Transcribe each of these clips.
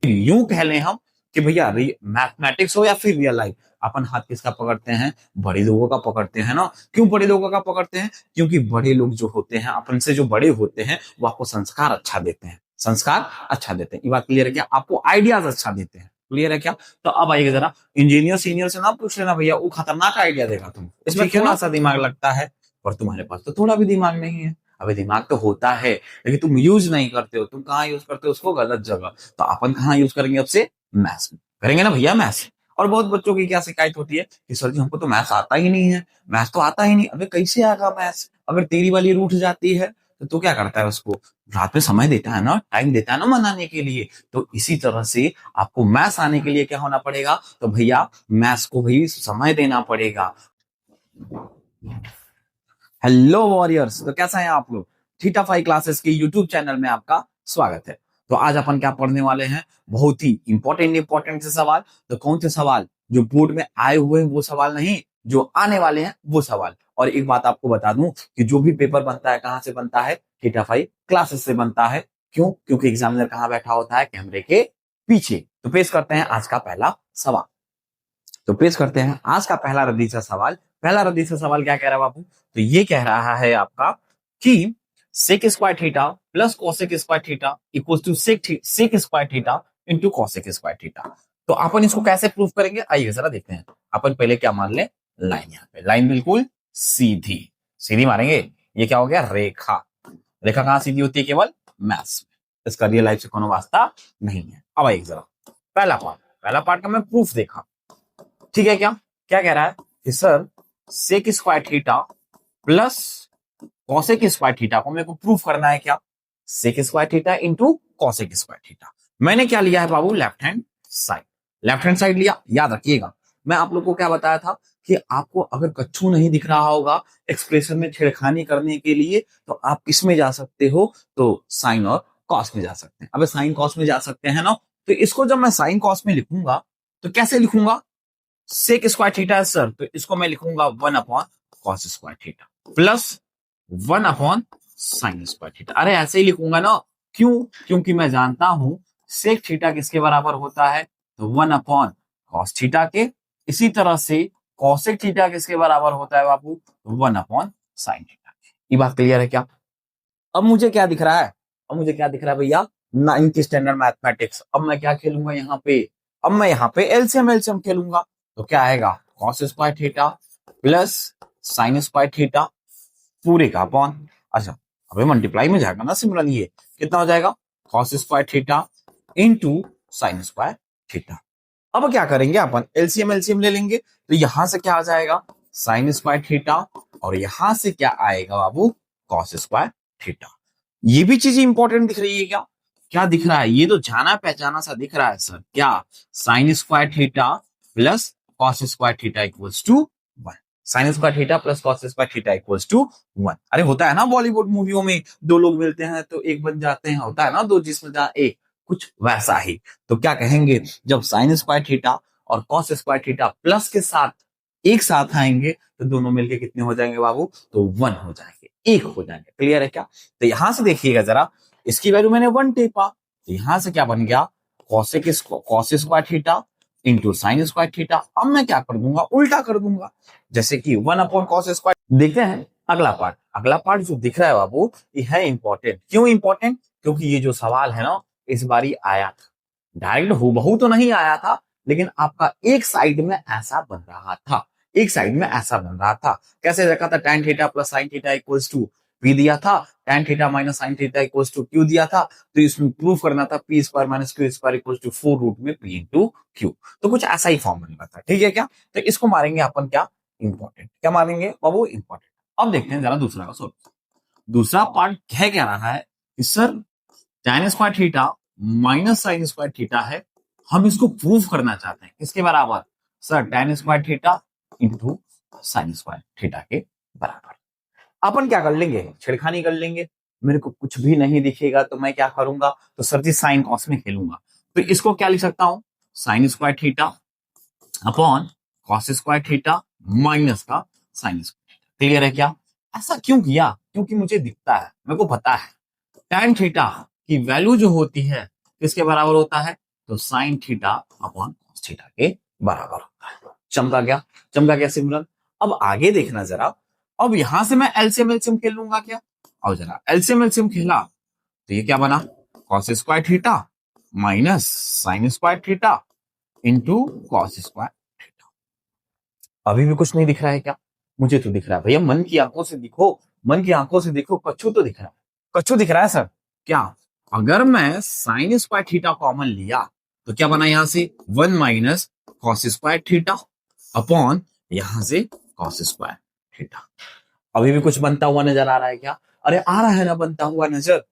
यूं कह लें हम कि भैया मैथमेटिक्स हो या फिर रियल लाइफ, अपन हाथ किसका पकड़ते हैं? बड़े लोगों का पकड़ते हैं ना। क्यों बड़े लोगों का पकड़ते हैं? क्योंकि बड़े लोग जो होते हैं, अपन से जो बड़े होते हैं, वो आपको संस्कार अच्छा देते हैं, संस्कार अच्छा देते हैं। ये बात क्लियर है क्या? आपको आइडियाज अच्छा देते हैं। क्लियर है क्या? तो अब आइए जरा, इंजीनियर सीनियर से ना पूछ लेना भैया, वो खतरनाक आइडिया देगा तुम, इसमें थोड़ा सा दिमाग लगता है, और तुम्हारे पास तो थोड़ा भी दिमाग नहीं है। अबे दिमाग तो होता है, लेकिन तुम यूज नहीं करते हो। तुम कहाँ यूज करते हो उसको? गलत जगह। तो अपन कहाँ यूज करेंगे? अब से मैथ्स में करेंगे ना भैया, मैथ्स। और बहुत बच्चों की क्या शिकायत होती है कि सर जी हमको तो मैथ्स आता ही नहीं है, मैथ्स तो आता ही नहीं। अबे कैसे आएगा मैथ्स? अगर तेरी वाली रूठ जाती है तो तू क्या करता है? उसको रात में समय देता है ना, टाइम देता है ना मनाने के लिए। तो इसी तरह से आपको मैथ्स आने के लिए क्या होना पड़ेगा? तो भैया मैथ्स को भी समय देना पड़ेगा। हेलो वॉरियर्स, तो कैसा है आप लोग? थीटा फाइव क्लासेस के यूट्यूब चैनल में आपका स्वागत है। तो आज अपन क्या पढ़ने वाले हैं? बहुत ही इंपॉर्टेंट से सवाल। तो कौन से सवाल? जो बोर्ड में आए हुए हैं वो सवाल नहीं, जो आने वाले हैं वो सवाल। और एक बात आपको बता दूं कि जो भी पेपर बनता है कहां से बनता है? थीटा फाइव क्लासेस से बनता है। क्यों? क्योंकि एग्जामिनर कहां बैठा होता है? कैमरे के पीछे। तो पेश करते हैं आज का पहला सवाल। तो पेश करते हैं आज का पहला रद्दी सा सवाल। पहला रद्दी सा सवाल क्या कह रहा है बाबू? तो ये कह रहा है आपका कि sec square theta plus cosec square theta equal to sec square theta into cosec square theta. तो अपन इसको कैसे प्रूव करेंगे? आइए जरा देखते हैं। अपन पहले क्या मान ले? लाइन। यहाँ पे लाइन बिल्कुल सीधी सीधी मारेंगे। ये क्या हो गया? रेखा। रेखा कहां सीधी होती है? केवल मैथ्स में। इसका रियल लाइफ से कोनो वास्ता नहीं है। अब आइए जरा पहला पार्ट का मैं प्रूफ देखा। ठीक है क्या? क्या कह रहा है कि sir sec square theta plus cosec square theta को मेरे को प्रूफ करना है। क्या? Sec square theta into cosec square theta. मैंने क्या लिया है बाबू? Left hand side. Left hand side लिया। याद रखिएगा, मैं आप लोग को क्या बताया था कि आपको अगर कच्छू नहीं दिख रहा होगा एक्सप्रेशन में छेड़खानी करने के लिए, तो आप किस में जा सकते हो? तो साइन और कॉस में जा सकते हैं। अब साइन कॉस में जा सकते हैं ना। तो इसको जब मैं साइन कॉस में लिखूंगा तो कैसे लिखूंगा? सेक स्क्वायर थीटा है सर, तो इसको मैं लिखूंगा 1 upon cos square theta plus 1 upon sine square theta. अरे ऐसे ही लिखूंगा ना। क्यों? क्योंकि मैं जानता हूं सेक थीटा किसके बराबर होता है? तो 1 अपॉन कॉस थीटा के। इसी तरह से कॉसेक थीटा किसके बराबर होता है बाबू? 1 अपॉन साइन थीटा। ये बात क्लियर है क्या? अब मुझे क्या दिख रहा है? अब मुझे क्या दिख रहा है भैया? 9th standard mathematics. अब मैं क्या खेलूंगा यहाँ पे? अब मैं यहाँ पे एलसीएम खेलूंगा। तो क्या आएगा? Cos square theta plus sign square theta पूरे का अपॉन, अच्छा अबे मल्टीप्लाई में जाएगा ना सिमरन। ये कितना हो जाएगा? Cos square theta into sine square theta. अब क्या करेंगे अपन? एलसीएम ले लेंगे। तो यहां से क्या आ जाएगा? साइन स्क्वायर थीटा, और यहां से क्या आएगा बाबू? Cos square theta. ये भी चीज इंपॉर्टेंट दिख रही है क्या? क्या दिख रहा है? ये तो जाना पहचाना सा दिख रहा है सर। क्या? Sine square theta plus cos square theta equals to 1। Sine square theta plus cos square theta equals to 1। अरे होता है ना बॉलीवुड मूवियों में, दो लोग मिलते हैं तो एक बन जाते हैं। होता है ना दो जिसमें जहां एक, कुछ वैसा ही। तो क्या कहेंगे? जब साइन स्क्वायर थीटा और कॉस स्क्वायर थीटा प्लस के साथ एक साथ आएंगे तो दोनों मिलके कितने हो जाएंगे बाबू? तो 1 हो जाएंगे, 1 हो जाएंगे। क्लियर है क्या? तो यहां से देखिएगा जरा, इसकी वैल्यू मैंने 1 टेपा, तो यहां से क्या बन गया? Cos square theta into sine square theta. अब मैं क्या कर दूंगा? उल्टा कर दूंगा। जैसे कि 1 अपॉन कॉस स्क्वायर। देखते हैं अगला पार्ट। अगला पार्ट जो दिख रहा है बाबू, ये है इंपॉर्टेंट। क्यों इंपॉर्टेंट? क्योंकि ये जो सवाल है ना, इस बारी आया था। डायरेक्ट हूबहू तो नहीं आया था, लेकिन आपका एक साइड में ऐसा बन रहा था। एक साइड में ऐसा बन रहा था। कैसे रखा था? tan theta plus sine theta equals to P दिया था, tan theta minus sine theta equals to Q दिया था। तो इसमें प्रूफ करना था P square minus Q square equals to 4 root में पी इंटू क्यू। तो कुछ ऐसा ही फॉर्म बन रहा था। ठीक है क्या? तो इसको मारेंगे अपन क्या? इंपॉर्टेंट। क्या मारेंगे बाबू? इंपॉर्टेंट। अब देखते हैं जरा दूसरा का सोल्व। दूसरा पार्ट कह रहा है कि sir tan square theta minus sign square theta है, हम इसको प्रूफ करना चाहते हैं। किसके बराबर? Sir tan square theta into sine square theta के बराबर। अपन क्या कर लेंगे? छेड़खानी कर लेंगे। मेरे को कुछ भी नहीं दिखेगा तो मैं क्या करूंगा? तो सर जी साइन कॉस में खेलूंगा। तो इसको क्या लिख सकता हूं? Sign square theta upon cos square theta minus का साइन स्क्वायर। क्लियर है क्या? ऐसा क्यों किया? क्योंकि मुझे दिखता है, मेरे को पता है tan थीटा की वैल्यू जो होती है किसके बराबर होता है? तो sign theta upon cos theta के बराबर होता है। चमका गया? चमका गया सिमरन? अब आगे देखना जरा, अब यहां से मैं एलसीएम एलसीएम खेल लूंगा क्या? और जरा एलसीएम एलसीएम खेला तो ये क्या बना? Cos square theta minus sign square theta into cos square theta. अभी भी कुछ नहीं दिख रहा है क्या? मुझे तो दिख रहा है भैया, मन की आंखों से दिखो, मन की आंखों से देखो, कच्छू तो दिख रहा है, कच्छू दिख रहा है सर। क्या अगर मैं साइन स्क्वायर थीटा कॉमन लिया तो क्या बना यहां से? 1 minus cos square theta upon यहां से कॉस स्क्वायर थीटा। अभी भी कुछ बनता हुआ नजर आ रहा है क्या? अरे आ रहा है ना बनता हुआ नजर।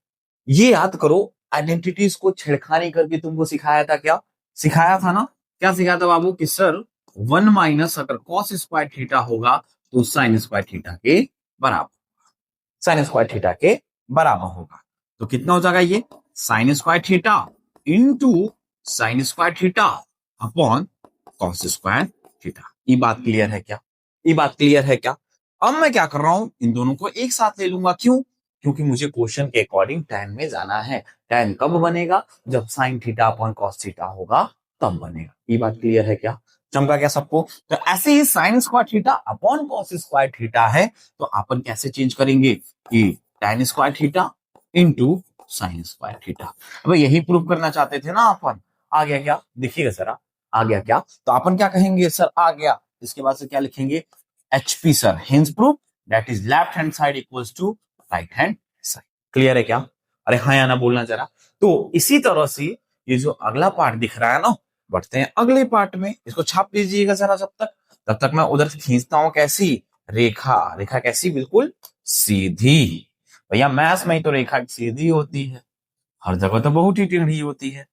ये याद करो, आइडेंटिटीज को छेड़खानी करके तुमको सिखाया था क्या? सिखाया था ना? क्या सिखाया था बाबू? कि सर 1 माइनस अगर कॉस स्क्वायर थीटा होगा तो साइन स्क्वायर थीटा के बराबर, साइन स्क्वायर थीटा के बराबर होगा। तो कितना हो जाएगा ये? Sine square theta into sine square theta upon cos square theta. ये बात क्लियर है क्या? ये बात क्लियर है क्या? अब मैं क्या कर रहा हूं, इन दोनों को एक साथ ले लूंगा। क्यों? क्योंकि मुझे क्वेश्चन के अकॉर्डिंग tan में जाना है। tan कब बनेगा? जब sign theta upon cos theta होगा तब बनेगा। ये बात क्लियर है क्या? चमका क्या सबको? तो ऐसे ही sine square theta upon cos square theta है तो अपन कैसे चेंज करेंगे? कि tan square theta into sine square theta. अब यही प्रूव करना चाहते थे ना अपन। आ गया क्या? देखिएगा जरा, आ गया क्या? तो अपन क्या कहेंगे? सर आ गया। इसके बाद से क्या लिखेंगे? HP sir, hence proof that is left hand side equals to right hand side. Clear है क्या? अरे हाँ या ना बोलना जरा। तो इसी तरह से ये जो अगला पार्ट दिख रहा है ना, बढ़ते हैं अगले पार्ट में। इसको छाप लीजिएगा जरा तब तक मैं उधर से खींचता हूं। कैसी रेखा? रेखा कैसी? बिल्कुल सीधी। भैया मैथ्स में ही तो रेखा सीधी होती है, हर जगह तो बहुत ही टेढ़ी होती है।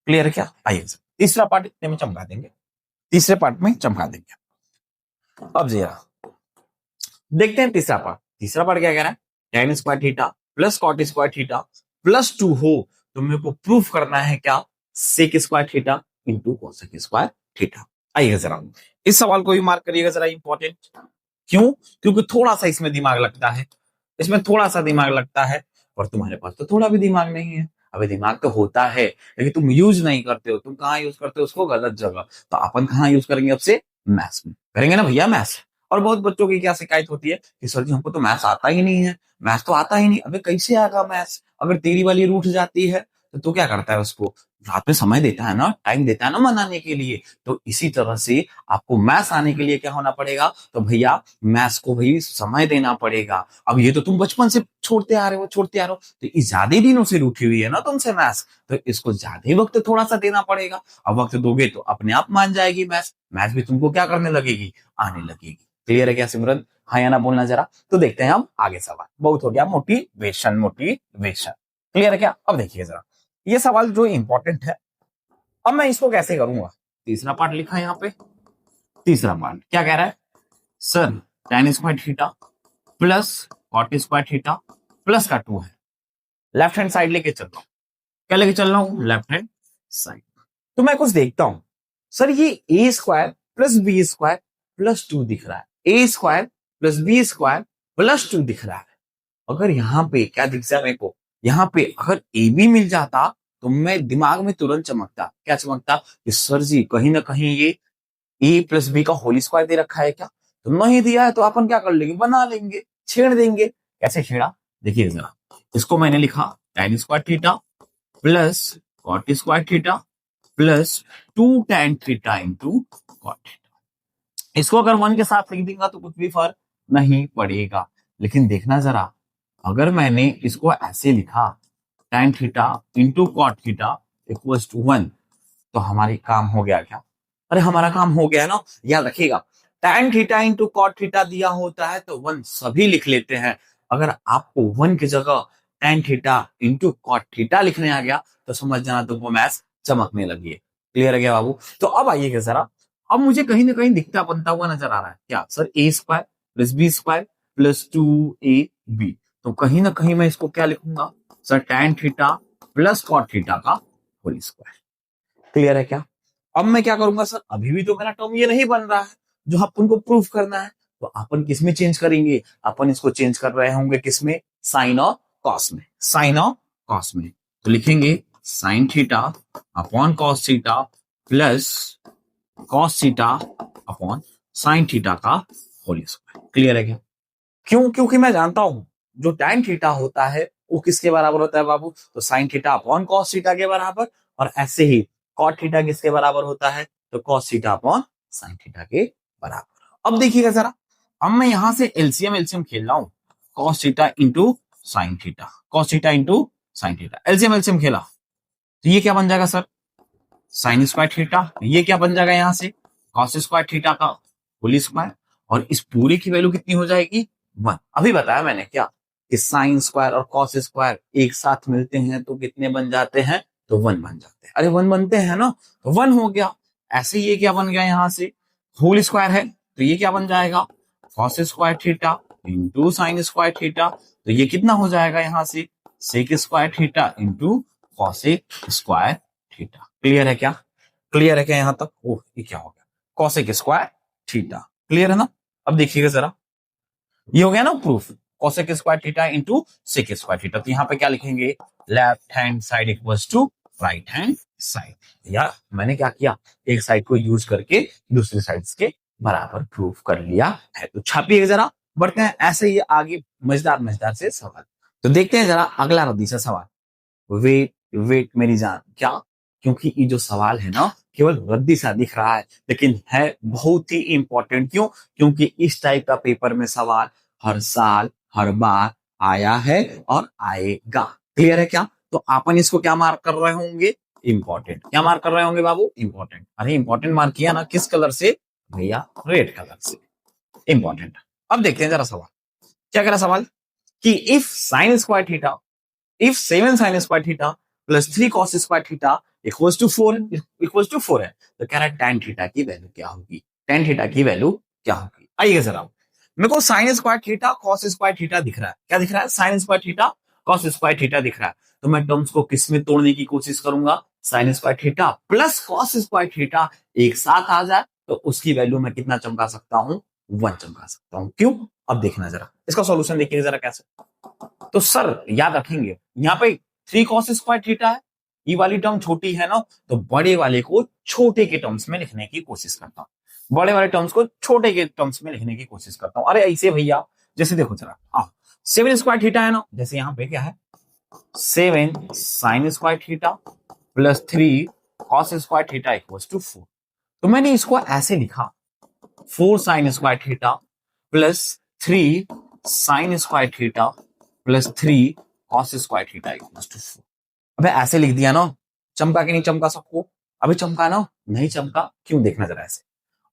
क्लियर है क्या? आइए तीसरा पार्ट इतने में चमका देंगे, तीसरे पार्ट में चमका देंगे। अब जरा देखते हैं तीसरा पार्ट। तीसरा पार्ट क्या कह रहा है? tan square theta plus cot square theta plus 2 हो तो मेरे को प्रूफ करना है क्या? Sec square theta into cosec square theta. आइएगा जरा इस सवाल को भी मार्क करिएगा जरा, इंपॉर्टेंट। क्यों? क्योंकि थोड़ा सा इसमें दिमाग लगता है, इसमें थोड़ा सा दिमाग लगता है। और तुम्हारे पास तो थोड़ा भी दिमाग नहीं है। अबे दिमाग तो होता है लेकिन तुम यूज नहीं करते हो। तुम कहाँ यूज करते हो उसको? गलत जगह। तो अपन कहाँ यूज करेंगे? अब से मैथ्स में करेंगे ना भैया, मैथ्स। और बहुत बच्चों की क्या शिकायत होती है कि सर जी हमको तो मैथ्स आता ही नहीं है, मैथ्स तो आता ही नहीं। अबे कैसे आएगा मैथ्स? अगर तेरी वाली रूठ जाती है तो तू क्या करता है? उसको रात में समय देता है ना, टाइम देता है ना मनाने के लिए। तो इसी तरह से आपको मैथ्स आने के लिए क्या होना पड़ेगा? तो भैया मैथ्स को भी समय देना पड़ेगा। अब ये तो तुम बचपन से छोड़ते आ रहे हो, छोड़ते आ रहे हो, तो ये ज्यादा दिनों से रूठी हुई है ना तुमसे मैथ्स, तो इसको ज्यादा वक्त थोड़ा सा देना पड़ेगा। अब वक्त दोगे तो अपने आप मान जाएगी मैथ्स, मैथ्स भी तुमको क्या करने लगेगी? आने लगेगी। क्लियर है क्या सिमरन? हाँ या ना बोलना जरा। तो देखते हैं हम आगे सवाल। बहुत हो गया मोटिवेशन, मोटिवेशन। क्लियर है क्या? अब देखिए जरा ये सवाल जो इंपॉर्टेंट है। अब मैं इसको कैसे करूंगा? तीसरा पार्ट लिखा है यहाँ पे। तीसरा पार्ट क्या कह रहा है? Sir tan square theta plus cot square theta plus का 2 है, लेफ्ट हैंड साइड लेके चल रहा हूं। क्या लेके चल रहा हूं? Left hand side. तो मैं कुछ देखता हूं, सर ये A square plus B square plus 2 दिख रहा है, A square plus B square plus 2 दिख रहा है। अगर यहाँ पे क्या दिख जाए मेरे को? यहाँ पे अगर ए बी मिल जाता तो मैं दिमाग में तुरंत चमकता। क्या चमकता? कि सर जी कहीं ना कहीं ये ए प्लस बी का होल स्क्वायर दे रखा है क्या? तो नहीं दिया है तो अपन क्या कर लेंगे? बना लेंगे, छेड़ देंगे। कैसे छेड़ा? देखिए जरा, इसको मैंने लिखा tan square theta plus cot square theta plus 2 tan theta into cot theta. इसको अगर 1 के साथ लिख दूंगा तो कुछ भी फर्क नहीं पड़ेगा। लेकिन देखना जरा, अगर मैंने इसको ऐसे लिखा tan theta into cot theta equals to 1 तो हमारी काम हो गया क्या? अरे हमारा काम हो गया ना। याद रखिएगा, tan theta into cot theta दिया होता है तो 1 सभी लिख लेते हैं। अगर आपको 1 की जगह tan theta into cot theta लिखने आ गया तो समझ जाना तुमको मैथ्स चमकने लगी है। क्लियर है क्या बाबू? तो अब आइएगा जरा, अब मुझे कहीं ना कहीं दिखता बनता हुआ नजर आ रहा है क्या? Sir A square plus B square plus 2ab। तो कहीं ना कहीं मैं इसको क्या लिखूंगा? Sir tan theta plus cot theta का होल स्क्वायर। क्लियर है क्या? अब मैं क्या करूंगा? सर अभी भी तो मेरा टर्म ये नहीं बन रहा है जो अपन को प्रूफ करना है। तो अपन किसमें चेंज करेंगे? अपन इसको चेंज कर रहे होंगे किसमें? साइन और कॉस में। साइन और कॉस में तो लिखेंगे sign theta upon cos theta plus cos theta upon sine theta का होल स्क्वायर। क्लियर है क्या? क्यों? क्योंकि मैं जानता हूं जो tan थीटा होता है वो किसके बराबर होता है बाबू? तो sign theta upon cos theta के बराबर। और ऐसे ही कॉट थीटा किसके बराबर होता है? तो cos theta upon sine theta के बराबर। अब देखिएगा जरा, अब मैं यहां से एलसीएम एलसीएम खेल रहा हूं, cos theta into sine theta, cos theta into sine theta, LCM LCM खेला तो ये क्या बन जाएगा सर? Sine square theta. ये क्या बन जाएगा यहां से? कॉस स्क्वायर थीटा का होल स्क्वायर। और इस पूरे की वैल्यू कितनी हो जाएगी? 1। अभी बताया मैंने क्या कि साइन स्क्वायर और कॉस स्क्वायर एक साथ मिलते हैं तो कितने बन जाते हैं? तो 1 बन जाते हैं। अरे 1 बनते हैं ना, तो 1 हो गया। ऐसे ये क्या बन गया? यहां से होल स्क्वायर है तो ये क्या बन जाएगा? Cos square theta into sine square theta. तो ये कितना हो जाएगा यहां से? Sec square theta into cosec square theta. Clear है क्या? क्लियर है क्या यहां तक? ओह, ये क्या हो गया? Cosec square theta. क्लियर है ना? अब देखिएगा जरा, ये हो गया ना proof, cosec square theta into sec square theta. तो यहाँ पे क्या लिखेंगे? Left hand side equals to right hand side. या मैंने क्या किया, एक साइड को यूज करके दूसरी साइड के बराबर प्रूफ कर लिया है। तो छापिएगा जरा, बढ़ते हैं ऐसे ही आगे मजेदार मजेदार से सवाल। तो देखते हैं जरा अगला रद्दी सा सवाल। वेट वेट मेरी जान, क्या? क्योंकि ये जो सवाल है ना केवल रद्दी सा दिख रहा है लेकिन है बहुत ही इंपॉर्टेंट। क्यों? क्योंकि इस टाइप का पेपर में सवाल हर साल हर बार आया है और आएगा। क्लियर है क्या? तो अपन इसको क्या मार्क कर रहे होंगे? इंपॉर्टेंट। क्या मार्क कर रहे होंगे बाबू? इंपॉर्टेंट। अरे इंपॉर्टेंट मार्क किया ना किस कलर से भैया? रेड कलर से। इंपॉर्टेंट। अब देखते हैं जरा सवाल। क्या कह रहा सवाल कि if sign square theta, if 7 sin square theta plus 3 cos square theta equals to 4 है, तो कह रहा है tan थीटा की वैल्यू क्या होगी? tan थीटा की वैल्यू क्या होगी? आइए जरा, मेरे को sin square theta cos square theta दिख रहा है। क्या दिख रहा है? sin square theta cos square theta दिख रहा है। तो मैं टर्म्स को किस में तोड़ने की कोशिश करूंगा? sin square theta plus cos square theta एक साथ आ जाए तो उसकी वैल्यू मैं कितना चमका सकता हूं? 1 चमका सकता हूं। क्यों? अब देखना जरा, इसका सॉल्यूशन देखिए जरा कैसे। तो सर याद रखेंगे यहाँ पे 3 cos स्क्वायर थीटा है, ये वाली टर्म छोटी है ना, तो बड़े वाले को छोटे के टर्म्स में लिखने की कोशिश करता हूं, बड़े वाले टर्म्स को छोटे के टर्म्स में लिखने की कोशिश करता हूं। अरे ऐसे भैया, जैसे देखो जरा, 7 स्क्वायर थीटा है ना, जैसे यहाँ पे क्या है? 7 sine square theta plus 3 cos square theta equals to 4। तो मैंने इसको ऐसे लिखा, 4 sine square theta plus 3 sine square theta plus 3 cos square theta equals to 4। अबे ऐसे लिख दिया ना, चमका कि नहीं चमका सबको? अभी चमका ना? नहीं चमका। क्यों? देखना जरा ऐसे।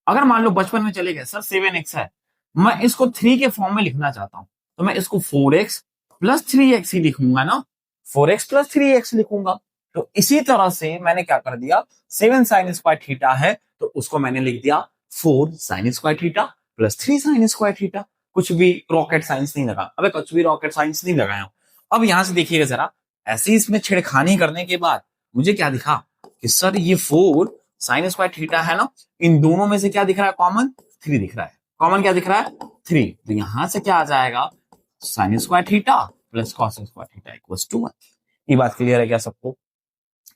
अगर मान लो बचपन में चले गए, सर 7x है, मैं इसको 3 के फॉर्म में लिखना चाहता हूं, तो मैं इसको 4x प्लस 3x ही लिखूंगा ना, 4x प्लस 3x लिखूंगा। तो इसी तरह से मैंने क्या कर दिया, 7 साइन स्क्वायर थीटा है तो उसको मैंने लिख दिया 4 sine square theta plus 3 sine square theta. कुछ भी रॉकेट साइंस नहीं लगा। अबे कुछ भी रॉकेट साइंस नहीं लगाया। अब यहां से देखिएगा जरा, ऐसे ही इसमें छेड़खानी करने के बाद मुझे क्या दिखा कि सर ये 4 साइन स्क्वायर थीटा है ना, इन दोनों में से क्या दिख रहा है? कॉमन 3 दिख रहा है। कॉमन क्या दिख रहा है? 3। तो यहां से क्या आ जाएगा? Sine square theta plus cos square theta equals to 1। ये बात क्लियर है क्या सबको?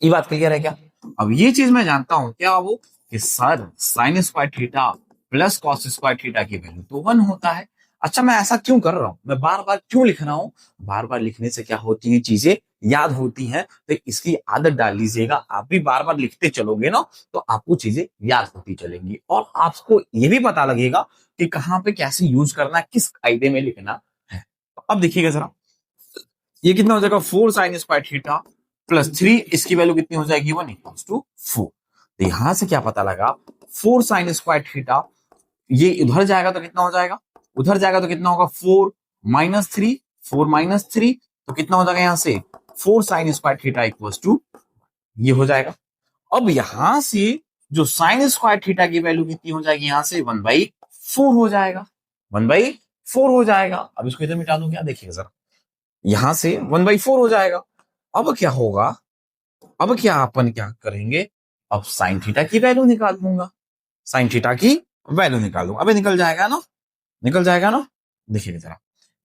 ये बात क्लियर है क्या? अब ये चीज मैं जानता हूं क्या बाबू, कि sir sine square theta plus cos square theta की वैल्यू तो 1 होता है। अच्छा, मैं ऐसा क्यों कर रहा हूं? मैं बार बार क्यों लिख रहा हूं? बार बार लिखने से क्या होती है, चीजें याद होती हैं। तो इसकी आदत डाल लीजिएगा। आप भी बार बार लिखते चलोगे ना, तो आपको चीजें याद होती चलेंगी और आपको ये भी पता लगेगा कि कहां पे कैसे यूज करना है, किस कायदे में लिखना है। तो अब देखिएगा जरा, ये कितना हो जाएगा? 4 साइन स्क्वायर थीटा प्लस 3, इसकी वैल्यू कितनी हो जाएगी? 1 इक्वल्स टू 4। तो यहां से क्या पता लगा? 4 साइन स्क्वायर थीटा, ये उधर जाएगा तो कितना हो जाएगा? उधर जाएगा तो कितना होगा? 4 माइनस 3, 4 माइनस 3, तो कितना हो जाएगा यहां से? 4 sine square theta equals to, ये हो जाएगा। अब यहां से जो साइन स्क्वायर थीटा की वैल्यू कितनी हो जाएगी? यहां से 1/4 हो जाएगा, 1/4 हो जाएगा। अब इसको इधर मिटा दूं क्या? देखिए जरा, यहां से 1/4 हो जाएगा। अब क्या होगा? अब क्या अपन क्या करेंगे? अब साइन थीटा की वैल्यू निकाल दूंगा, साइन थीटा की वैल्यू निकाल दूंगा। अबे निकल जाएगा ना, निकल जाएगा ना। देखिए जरा,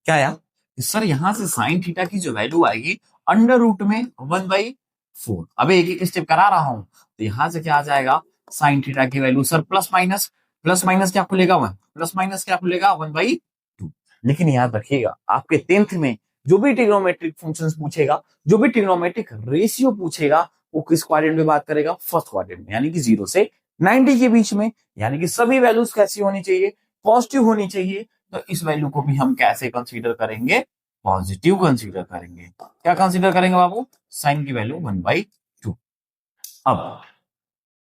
क्या यार, सर यहां से साइन थीटा की जो वैल्यू आएगी अंडर रूट में 1/4 4। अब एक एक स्टेप करा रहा हूं, तो यहां से क्या आ जाएगा, साइन थीटा की वैल्यू सर प्लस माइनस क्या खुलेगा 1, प्लस माइनस क्या खुलेगा 1/2। लेकिन याद रखिएगा, आपके 10th में जो भी ट्रिग्नोमेट्रिक फंक्शंस पूछेगा, जो भी ट्रिग्नोमेट्रिक रेशियो पूछेगा, वो किस क्वाड्रेंट में बात करेगा, फर्स्ट क्वाड्रेंट में, यानी कि 0 से 90 के बीच में। यानी कि सभी वैल्यूज कैसी होनी चाहिए, पॉजिटिव होनी चाहिए। तो इस वैल्यू को भी हम कैसे कंसीडर करेंगे, पॉजिटिव कंसीडर करेंगे। क्या कंसीडर करेंगे बाबू, साइन की वैल्यू 1/2।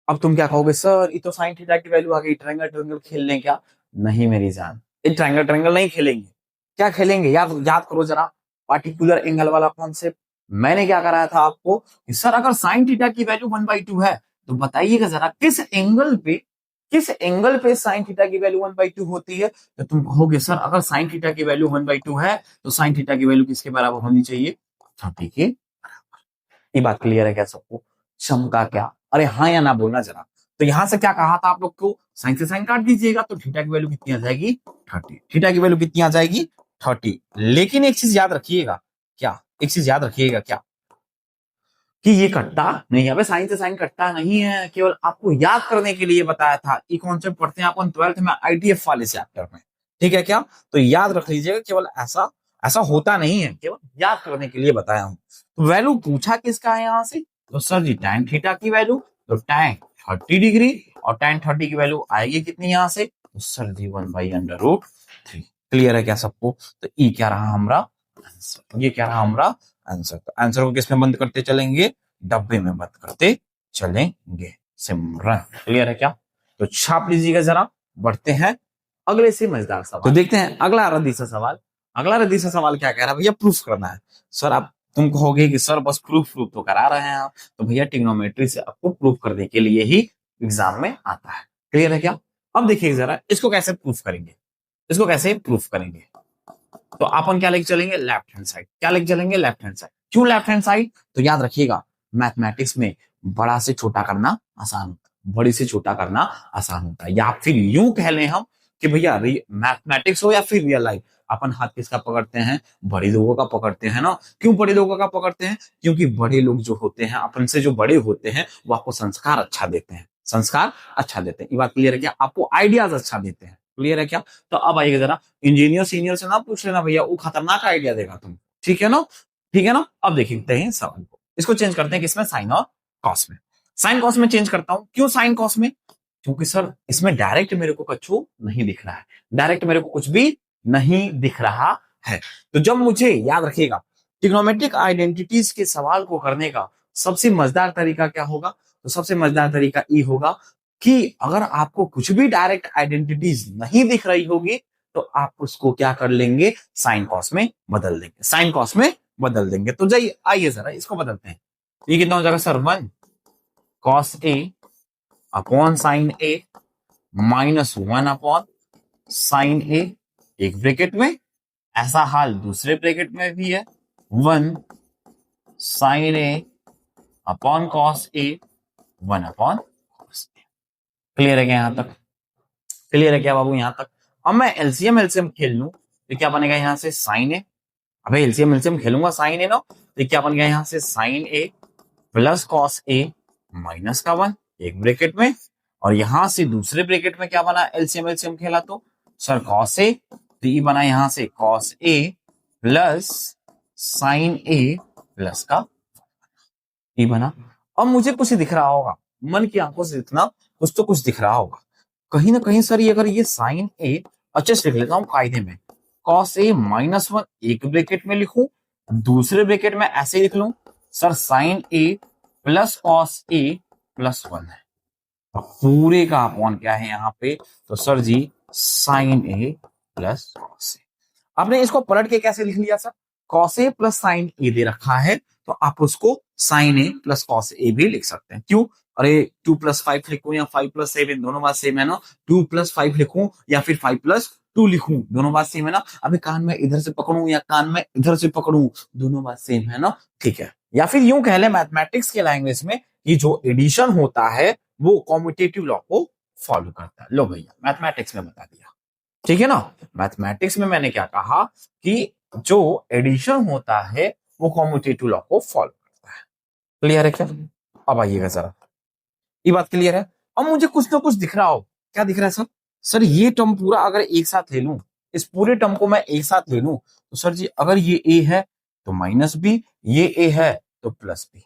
अब तुम क्या कहोगे, सर ये तो साइन थीटा की वैल्यू आ गई, ट्रायंगल ट्रायंगल खेल लें क्या? नहीं मेरी जान, ये ट्रायंगल ट्रायंगल नहीं खेलेंगे। क्या खेलेंगे यार, याद करो जरा, पार्टिकुलर एंगल वाला कॉन्सेप्ट। मैंने क्या कराया था आपको कि सर अगर साइन थीटा की वैल्यू 1/2 है, तो बताइएगा जरा किस एंगल पे साइन थीटा की वैल्यू 1/2 होती है। तो तुम कहोगे सर अगर साइन थीटा की वैल्यू 1/2 है, तो साइन थीटा की वैल्यू किसके बराबर होनी चाहिए, 30 के। ये बात क्लियर है क्या सबको? क्षम का क्या, अरे हाँ या ना बोलना जरा। तो यहां से क्या कहा था आप लोग को, साइन से साइन काट दीजिएगा, तो थीटा की वैल्यू कितनी आ जाएगी, 30। थीटा की वैल्यू कितनी आ जाएगी, 30। लेकिन एक चीज याद रखिएगा, क्या एक चीज याद रखिएगा क्या, कि ये कट्टा नहीं, यहाँ पे साइन से साइन कट्टा नहीं है, केवल आपको याद करने के लिए बताया था। ये कॉन्सेप्ट पढ़ते हैं अपन 12th में आईटीएफ वाले चैप्टर में, ठीक है क्या? तो याद रख लीजिएगा, केवल ऐसा ऐसा होता नहीं है, केवल याद करने के लिए बताया हूं। तो वैल्यू पूछा किसका है यहाँ से, तो सर जी टैन थीटा की वैल्यू, तो टैन 30 डिग्री, और टैन 30 की वैल्यू आएगी कितनी यहाँ से, तो सर जी 1/√3। क्लियर है क्या सबको? तो ई क्या रहा हमारा आंसर, ये क्या रहा हमारा आंसर। तो आंसर को किसमें बंद करते चलेंगे, डब्बे में बंद करते चलेंगे। सिमरन क्लियर है क्या? तो छाप लीजिएगा जरा, बढ़ते हैं अगले से मजेदार सवाल। तो देखते हैं अगला रद्दी सा सवाल। अगला रद्दी सा सवाल क्या कह रहा है भैया, प्रूफ करना है। सर आप तुम कहोगे कि सर बस प्रूफ प्रूफ तो करा रहे हैं आप, तो भैया ट्रिग्नोमेट्री से आपको प्रूफ करने के लिए ही एग्जाम में आता है। क्लियर है क्या? अब देखिए जरा इसको कैसे प्रूफ करेंगे, इसको कैसे प्रूफ करेंगे। तो अपन क्या लेके चलेंगे, लेफ्ट हैंड साइड। क्या लेके चलेंगे, लेफ्ट हैंड साइड। क्यों लेफ्ट हैंड साइड? तो याद रखिएगा, मैथमेटिक्स में बड़ा से छोटा करना आसान होता है, बड़ी से छोटा करना आसान होता है। या फिर यूं कह लें हम कि भैया मैथमेटिक्स हो या फिर रियल लाइफ, अपन हाथ किसका पकड़ते हैं, बड़े लोगों का पकड़ते हैं ना। क्यों बड़े लोगों का पकड़ते हैं? क्योंकि बड़े लोग जो होते हैं, अपन से जो बड़े होते हैं, वो आपको संस्कार अच्छा देते हैं, संस्कार अच्छा देते हैं। ये बात क्लियर है क्या? आपको आइडियाज अच्छा देते हैं। क्लियर है क्या? तो अब आइएगा जरा, इंजीनियर सीनियर से ना पूछ लेना भैया, वो खतरनाक आइडिया देगा तुम, ठीक है ना? ठीक है ना? अब देखते हैं सवाल को, इसको चेंज करते हैं किसमें, साइन और कॉस में। साइन कॉस में चेंज करता हूं। क्यों साइन कॉस में? क्योंकि सर इसमें डायरेक्ट मेरे को कछु नहीं दिख रहा है, डायरेक्ट मेरे को कुछ भी नहीं दिख रहा है। तो जब मुझे याद रखिएगा, ट्रिग्नोमेट्रिक आइडेंटिटीज के सवाल को करने का सबसे मजेदार तरीका क्या होगा, तो सबसे मजेदार तरीका ये होगा कि अगर आपको कुछ भी डायरेक्ट आइडेंटिटीज नहीं दिख रही होगी, तो आप उसको क्या कर लेंगे, साइन कॉस में बदल देंगे, साइन कॉस में बदल देंगे। तो जाइए आइए जरा इसको बदलते हैं। ये कितना हो जाएगा sir, 1 cos A upon sine A minus 1 upon sine ए, एक ब्रैकेट में। ऐसा हाल दूसरे ब्रैकेट में भी है, 1 sign A upon cos A, 1 upon cos A. Clear है क्या यहां तक? क्लियर है क्या बाबू यहां तक? अब मैं एलसीएम एलसीएम खेल लूं, तो क्या बनेगा यहां से, साइन ए। अबे एलसीएम एलसीएम खेलूंगा साइन ए ना, तो क्या बन गया यहां से, sign A plus cos A minus का 1, एक ब्रैकेट में। और यहां से दूसरे ब्रैकेट में क्या बना, एलसीएम एलसीएम खेला तो सर कॉस ए, तो ये बना यहां से cos A plus sign A plus का ये बना। अब मुझे कुछ दिख रहा होगा, मन की आंखों से इतना कुछ तो कुछ दिख रहा होगा कहीं ना कहीं। सर ये अगर ये साइन ए, अच्छे से लिख लेता हूं कायदे में, कॉस ए -1 एक ब्रैकेट में लिखूं, दूसरे ब्रैकेट में ऐसे लिख लूं sir sign A plus cos A plus 1 है। अब पूरे का अपॉन क्या है यहाँ पे, तो sir ji sign A plus cos A. आपने इसको पलट के कैसे लिख लिया sir, cos A plus sign ए दे रखा है, तो आप उसको sign A plus cos A भी लिख सकते हैं। क्यों? अरे 2 + 5 लिखूं या 5 + 7, दोनों बात सेम है ना। 2 + 5 लिखूं या फिर 5 + 2 लिखूं, दोनों बात सेम है ना। अभी कान में इधर से पकड़ूं या कान में इधर से पकड़ूं, दोनों बात सेम है ना, ठीक है। या फिर यूं कह ले मैथमेटिक्स के लैंग्वेज में, ये जो एडिशन होता है वो कॉम्यूटेटिव लॉ को फॉलो करता है। लो भैया मैथमेटिक्स में बता दिया, ठीक है ना। मैथमेटिक्स में मैंने क्या कहा कि जो एडिशन होता है वो कॉम्यूटेटिव लॉ को फॉलो करता है। क्लियर है क्या? अब आइएगा जरा, ये बात क्लियर है? अब मुझे कुछ ना कुछ दिख रहा हो, क्या दिख रहा है सर? सर ये टर्म पूरा अगर एक साथ ले लूं, इस पूरे टर्म को मैं एक साथ ले लूं, तो सर जी अगर ये ए है तो माइनस बी, ये ए है तो प्लस बी,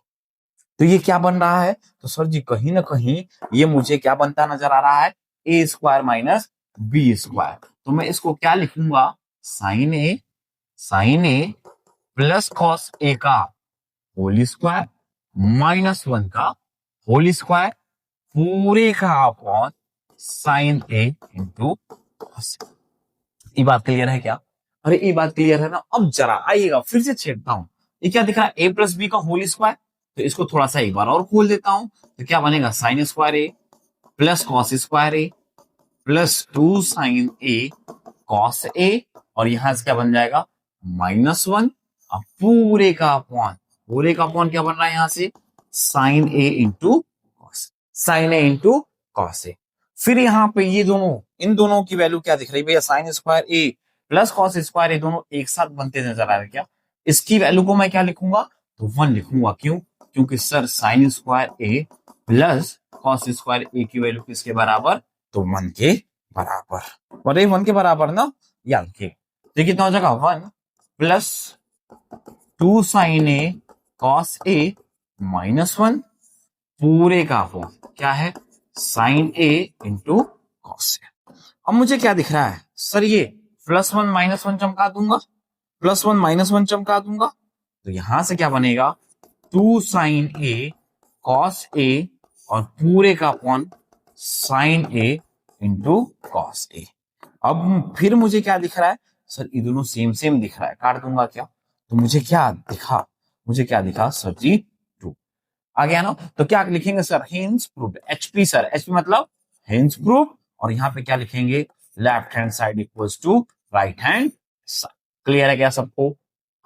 तो ये क्या बन रहा है? तो सर जी कहीं ना कहीं ये मुझे क्या बनता नजर आ रहा है? A square minus B square. तो मैं इसको क्या लिखूंगा? Sign A plus cos A का होल स्क्वायर माइनस 1 का होल स्क्वायर पूरे का अपॉन साइन ए इंटू कॉस। ये बात क्लियर है क्या? अरे ये बात क्लियर है ना? अब जरा आइएगा फिर से छेड़ता हूं, ये क्या दिख रहा है? ए प्लस बी का होल स्क्वायर, तो इसको थोड़ा सा एक बार और खोल देता हूं, तो क्या बनेगा? Sine square A plus cos square A plus 2 sign A cos A, और यहां से क्या बन जाएगा? -1। अब पूरे का अपॉन क्या बन रहा है यहां से? Sign A into cos, sign A into cos A. फिर यहाँ पे ये दोनों, इन दोनों की वैल्यू क्या दिख रही है भैया? साइन स्क्वायर ए प्लस कॉस स्क्वायर ए दोनों एक साथ बनते नजर आ रहे हैं क्या? इसकी वैल्यू को मैं क्या लिखूंगा? तो 1 लिखूंगा। क्यों? क्योंकि सर साइन स्क्वायर ए प्लस कॉस स्क्वायर ए की वैल्यू किसके बराबर? तो 1 के बराबर। और ये 1 के बराबर ना, याद रखिए। तो कितना हो जाएगा? 1 plus 2 sign A cos A -1 पूरे का अपॉन क्या है? Sign A into cos A. अब मुझे क्या दिख रहा है सर? ये +1 -1 चमका दूंगा, +1 -1 चमका दूंगा, तो यहां से क्या बनेगा? 2 साइन ए कॉस ए और पूरे का upon sine A into cos A. अब फिर मुझे क्या दिख रहा है सर? ये दोनों सेम सेम दिख रहा है, काट दूंगा क्या? तो मुझे क्या दिखा? सर जी 2 आ गया ना? तो क्या लिखेंगे sir? Hence proved. HP sir, HP मतलब हेंस प्रूव्ड, और यहाँ पे क्या लिखेंगे? Left hand side equals to right hand side. Clear है क्या सबको?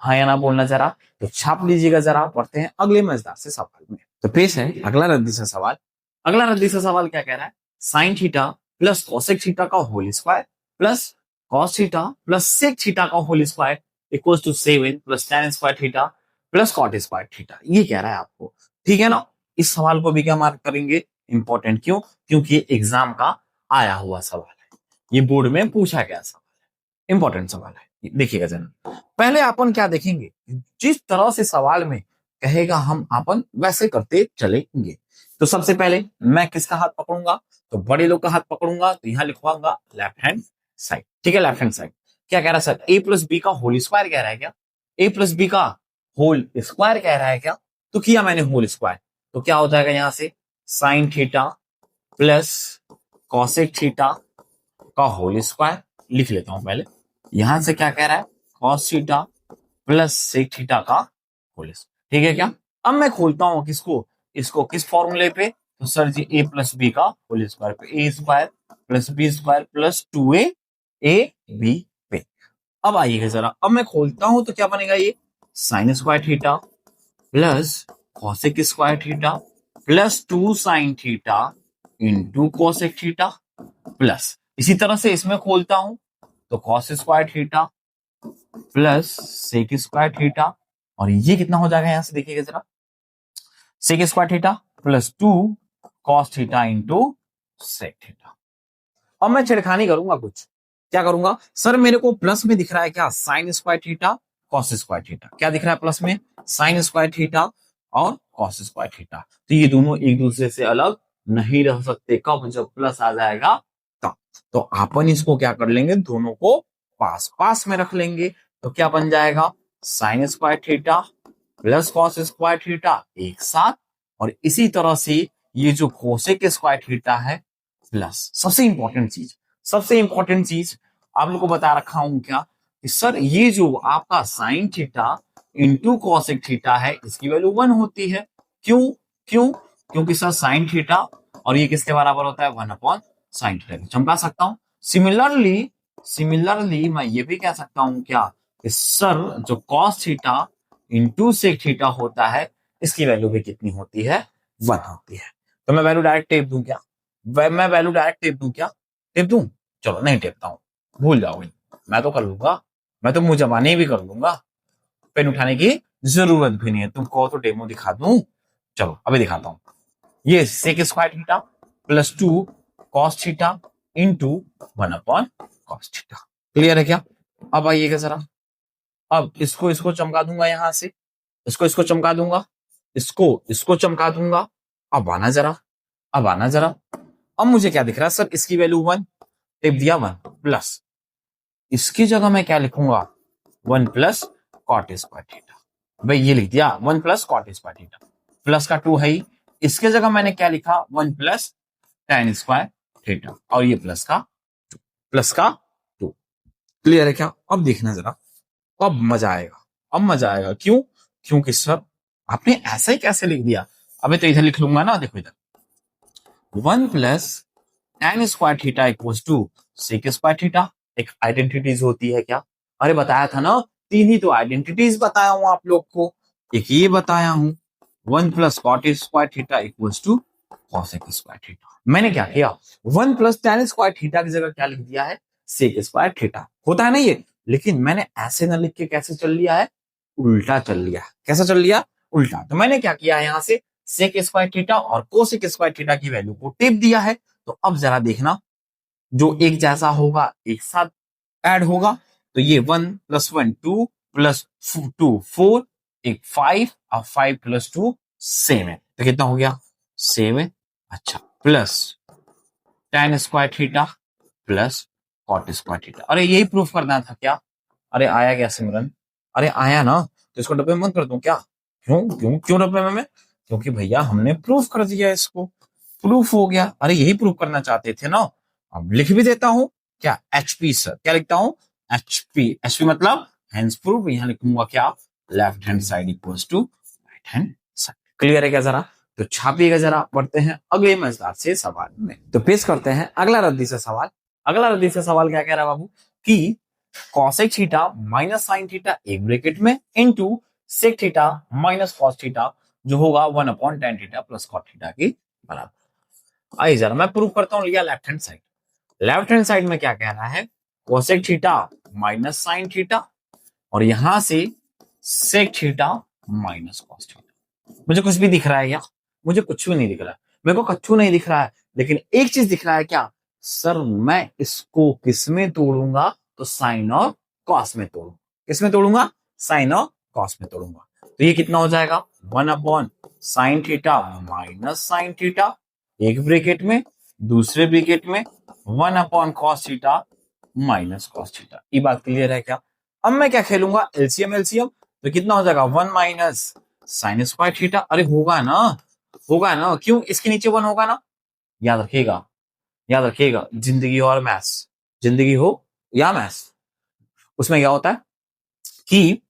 हाँ या ना बोलना जरा, तो छाप लीजिएगा जरा। पढ़ते हैं अगले मजेदार से सवाल में। तो पेश है अगला रद्दी सा सवाल। अगला रद्दी सा सवाल क्या कह रहा है? Sine theta plus cosec theta का whole square plus cos theta plus sec theta का whole square equals to 7 plus tan square theta plus cot square theta. ये कह रहा है आपको, ठीक है ना? इस सवाल को भी क्या मार्क करेंगे? इंपॉर्टेंट। क्यों? क्योंकि ये एग्जाम का आया हुआ सवाल है, ये बोर्ड में पूछा गया सवाल है, इंपॉर्टेंट सवाल है। देखिएगा जरा, पहले अपन क्या देखेंगे? जिस तरह से सवाल में कहेगा हम अपन वैसे करते चलेंगे। तो सबसे पहले मैं किसका हाथ पकड़ूंगा? तो बड़े लोग का हाथ पकड़ूंगा, तो यहां लिखवाऊंगा लेफ्ट हैंड साइड। ठीक है, लेफ्ट हैंड साइड। क्या कह रहा है सर? ए प्लस बी का होल स्क्वायर कह रहा है क्या? ए प्लस बी का होल स्क्वायर कह रहा है क्या? तो किया मैंने होल स्क्वायर, तो क्या हो जाएगा यहां से? Sign theta plus cosec theta का होल स्क्वायर लिख लेता हूं पहले। यहां से क्या कह रहा है? Cos theta plus sec theta का होल स्क्वायर। ठीक है क्या? अब मैं खोलता हूं किसको? इसको किस फॉर्मूले पे? तो sir ji A plus B का होल स्क्वायर पे, A square plus B square plus 2a A B पे। अब आइएगा जरा, अब मैं खोलता हूं तो क्या बनेगा? ये sine square theta plus cosec square theta plus 2 sine theta into cosec theta plus, इसी तरह से इसमें खोलता हूं तो cos square theta plus sec square theta, और ये कितना हो जाएगा यहां से देखिएगा जरा? Sec square theta plus 2 cos theta into sec theta. अब मैं छिड़खानी करूंगा कुछ। क्या करूंगा सर? मेरे को प्लस में दिख रहा है क्या? Sine square theta cos square theta. क्या दिख रहा है प्लस में? साइन स्क्वायर थीटा और कॉस स्क्वायर थीटा। तो ये दोनों एक दूसरे से अलग नहीं रह सकते। कब? जब प्लस आ जाएगा तब। तो अपन इसको क्या कर लेंगे? दोनों को पास पास में रख लेंगे। तो क्या बन जाएगा? Sine square theta plus cos square theta एक साथ, और इसी तरह से ये जो कोसेक स्क्वायर थीटा है प्लस सबसे इंपॉर्टेंट चीज आप लोग को बता रखा हूं क्या कि सर ये जो आपका sign theta into cosec theta है इसकी वैल्यू 1 होती है। क्यों? क्योंकि सर साइन थीटा और ये किसके बराबर होता है? 1 अपॉन साइन थीटा। चमका सकता हूं। सिमिलरली मैं ये भी कह सकता हूं क्या कि सर जो cos theta into sec theta होता है इसकी वैल्यू भी कितनी होती है? 1 होती है। तो मैं वैल्यू डायरेक्ट टेप दूं क्या? मैं वैल्यू डायरेक्ट टेप दूं क्या? टेप दूं? चलो नहीं टेपता हूं, भूल जाओगे। मैं तो कर लूंगा, मैं तो मुंह जबाने भी कर लूंगा, पेन उठाने की जरूरत भी नहीं है। तुम कहो तो डेमो दिखा दूं, चलो अभी दिखाता हूं। ये sec square theta plus 2 cos theta into 1 upon cos theta. Clear है क्या? अब आइएगा जरा, अब इसको चमका दूंगा यहां से, इसको चमका दूंगा, इसको चमका दूंगा। अब आना जरा, अब आना जरा, अब मुझे क्या दिख रहा है सर, इसकी वैल्यू 1 टिप दिया 1 प्लस, इसकी जगह मैं क्या लिखूंगा 1 प्लस कॉट स्क्वायर थीटा। भाई ये लिख दिया 1 plus cot square theta, plus का 2 है ही, इसके जगह मैंने क्या लिखा 1 प्लस tan स्क्वायर थीटा, और ये प्लस का 2। क्लियर है क्या? अब देखना जरा, अब मजा आएगा, अब मजा आएगा। क्यों? क्योंकि सर आपने ऐसा ही कैसे लिख दिया। अबे तो इधर लिख लूंगा ना, देखो इधर 1 plus tan square theta equals to sec square theta. एक आइडेंटिटीज होती है क्या? अरे बताया था ना, 3 ही तो आइडेंटिटीज बताया हूं आप लोग को, एक ये बताया हूं 1 plus cot square theta equals to cosec square theta. मैंने क्या किया 1 प्लस tan स्क्वायर थीटा की जगह क्या लिख दिया है सेक स्क्वायर थीटा। होता है ना ये, लेकिन मैंने ऐसे ना लिख के कैसे चल लिया है, उल्टा चल लिया। कैसा चल लिया? उल्टा। तो मैंने क्या किया है, यहां से सेक स्क्वायर थीटा और कोसेक स्क्वायर थीटा की वैल्यू को टिप दिया है। तो अब जरा देखना, जो एक जैसा होगा एक साथ ऐड होगा, तो ये 1 प्लस 1 2 प्लस 2 4, एक 5 और 5 प्लस 2 7। तो कितना हो गया 7। अच्छा, plus tan square theta plus cot square theta. अरे यही प्रूफ करना था क्या? अरे आया क्या सिमरन? अरे आया ना, तो इसको डब्बे में मत कर दूं क्या? क्यों क्यों क्यों डब्बे में? क्योंकि भैया हमने प्रूफ कर दिया, इसको प्रूफ हो गया। अरे यही प्रूफ करना चाहते थे ना। अब लिख भी देता हूं क्या, एचपी सर। क्या लिखता हूं? एचपी। एचपी मतलब हैंड्स प्रूफ। यहां लिखूंगा क्या, left hand side equals to right hand side. Clear है क्या? जरा तो छापिएगा जरा, पढ़ते हैं अगले मजेदार से सवाल में। तो पेश करते हैं अगला रद्दी से सवाल। अगला रद्दी से सवाल क्या कह रहा है बाबू कि cosec theta minus sine theta एक ब्रैकेट में into sec theta minus cos theta जो होगा 1 upon tan theta plus cot theta की बराबर। आइए जरा मैं प्रूव करता हूं। लिया left hand side, left hand side में क्या कह रहा है, cosec theta minus sine theta और यहां से sec theta minus cos theta. मुझे कुछ भी दिख रहा है क्या? मुझे कुछ भी नहीं दिख रहा है, मेरे को कच्चू नहीं दिख रहा है, लेकिन एक चीज दिख रहा है क्या सर, मैं इसको किस में तोड़ूंगा, तो साइन और कॉस में तोड़ूंगा। किस में तोड़ूंगा? साइन और कॉस में तोड़ूंगा। तो ये कितना हो जाएगा 1 upon sine theta minus sine theta एक ब्रैकेट में, दूसरे ब्रैकेट में 1 upon cos theta minus cos theta. ये बात क्लियर है क्या? अब मैं क्या खेलूंगा, एलसीएम। एलसीएम तो कितना हो जाएगा 1 माइनस साइन स्क्वायर थीटा। अरे होगा ना, होगा ना, क्यों? इसके नीचे 1 होगा ना। याद रखिएगा, याद रखिएगा, जिंदगी और मैथ्स, जिंदगी हो या मैथ्स, उसमें क्या होता है कि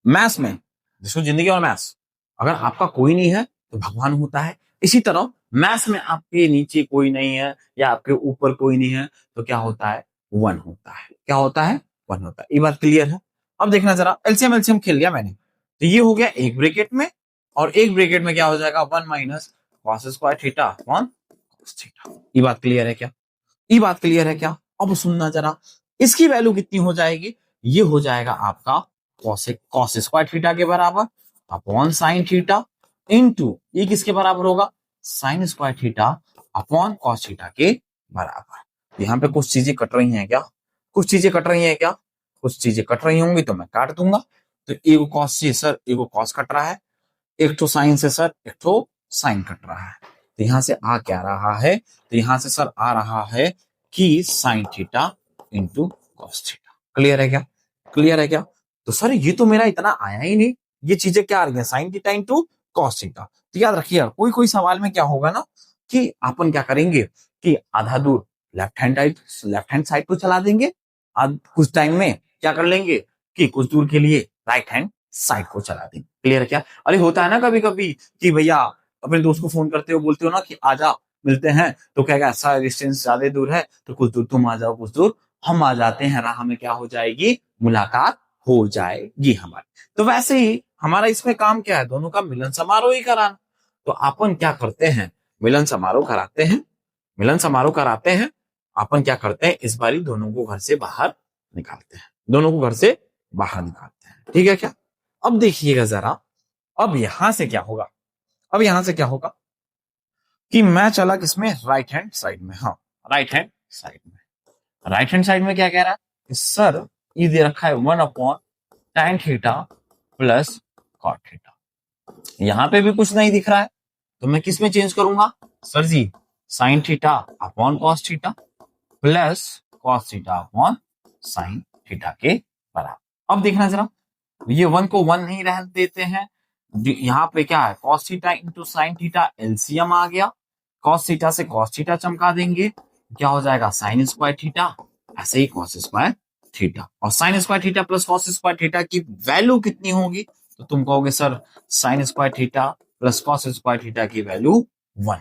मैथ्स में जिसको जिंदगी और मैथ्स, अगर आपका कोई नहीं है तो भगवान होता है। इसी तरह मैथ्स में आपके नीचे कोई नहीं है या आपके ऊपर कोई नहीं है तो क्या होता है 1 होता है। क्या होता है? 1 होता है। ये बात क्लियर है? अब देखना जरा, एलसीएम एलसीएम खेल लिया मैंने, तो ये हो गया एक ब्रैकेट में, और एक ब्रैकेट में क्या हो जाएगा 1 minus cos square theta upon cos theta. ये बात क्लियर है क्या? ये बात क्लियर है क्या? अब सुनना जरा, इसकी वैल्यू कितनी हो जाएगी, ये हो जाएगा आपका कॉस स्क्वायर थीटा के बराबर अपॉन साइन थीटा इनटू ये किसके बराबर होगा, sign square theta upon cos theta के बराबर। यहाँ पे कुछ चीजें कट रही हैं क्या? कुछ चीजें कट रही हैं क्या? कुछ चीजें कट रही होंगी तो मैं काट दूंगा। तो एगो कॉस से सर एगो कॉस कट रहा है, एक तो साइन से सर एक तो साइन कट रहा है। तो यहां से आ क्या रहा है, तो यहां से सर आ रहा है कि sign theta into cos theta. Clear है क्या? क्लियर है क्या? तो सर ये तो मेरा इतना आया ही नहीं, ये चीजें क्या आ रही है sine theta into cos theta. तो याद रखिए कोई कोई सवाल में क्या होगा ना कि अपन क्या करेंगे कि आधा दूर लेफ्ट हैंड साइड को चला देंगे, कुछ टाइम में क्या कर लेंगे कि कुछ दूर के लिए राइट हैंड साइड को चला देंगे। क्लियर है क्या? अरे होता है ना कभी कभी कि भैया अपने दोस्त को फोन करते हो, बोलते हो ना कि आजा मिलते हैं, तो क्या ऐसा डिस्टेंस ज्यादा दूर है तो कुछ दूर तुम आ जाओ कुछ दूर हम आ जाते हैं, राह में क्या हो जाएगी, मुलाकात हो जाएगी हमारी। तो वैसे ही हमारा इसमें काम क्या है, दोनों का मिलन समारोह ही कराना। तो अपन क्या करते हैं, मिलन समारोह कराते हैं, मिलन समारोह कराते हैं। अपन क्या करते हैं, इस बारी दोनों को घर से बाहर निकालते हैं, दोनों को घर से बाहर निकालते हैं। ठीक है क्या? अब देखिएगा जरा, अब यहां से क्या होगा, अब यहां से क्या होगा कि मैं चला किसमें, राइट हैंड साइड में। हाँ, राइट हैंड साइड में। राइट हैंड साइड में क्या कह रहा है कि सर ये दे रखा है 1/tan theta plus cot theta. यहां पे भी कुछ नहीं दिख रहा है, तो मैं किस में चेंज करूंगा sir ji, sine theta upon cos theta plus cos theta upon sine theta के बराबर। अब देखना जरा, ये 1 को 1 नहीं रहने देते हैं, यहाँ पे क्या है cos theta into sine theta, LCM आ गया, कॉस थीटा से कॉस थीटा चमका देंगे, क्या हो जाएगा साइन स्क्वायर थीटा, ऐसे ही कॉस स्क्वायर थीटा, और sine square theta plus cos square theta की वैल्यू कितनी होगी, तो तुम कहोगे sir sine square theta plus cos square theta की value 1,